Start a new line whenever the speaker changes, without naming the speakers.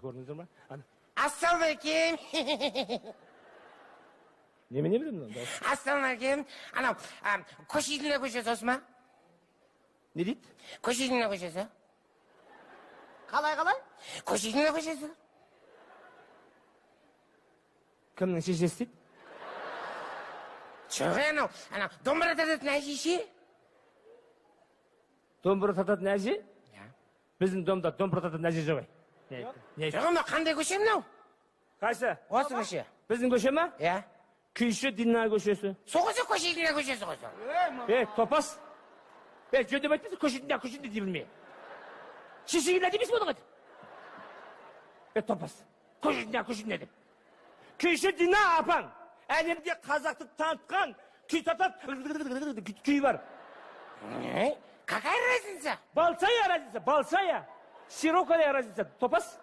көрдіңіздер ма?
Ассалаумағалейкум.
Немене білемін?
Ассалаумағалейкум. Анау, Кошигина көшесі осы ма?
Не дейді?
Кошигина көшесі.
Қалай?
Кошигина көшесі.
Кімнің шешесі дейді?
Жоқ, анау, домбыра тартатын әже ше.
Домбыра тартатын әже? Біздің домда домбыра тартатын әже жоқ.
Жоқ, ма қандай көше мынау?
Қайсы?
Осы көше.
Біздің көше ма?
Иә.
Күйші Дина көшесі.
Соғысы Кошигина көшесі қойсы.
Топас. Жөндеп айтпайсың, көшінде дей білмей. Шешегіне демейсің оның еді. Топас. Көшінде деп. Күйші Дина апаң. Әлемде қазақты танытқан күй татады. Күй бар.
Какая разница?
Большая разница. Широкая разница. Топас.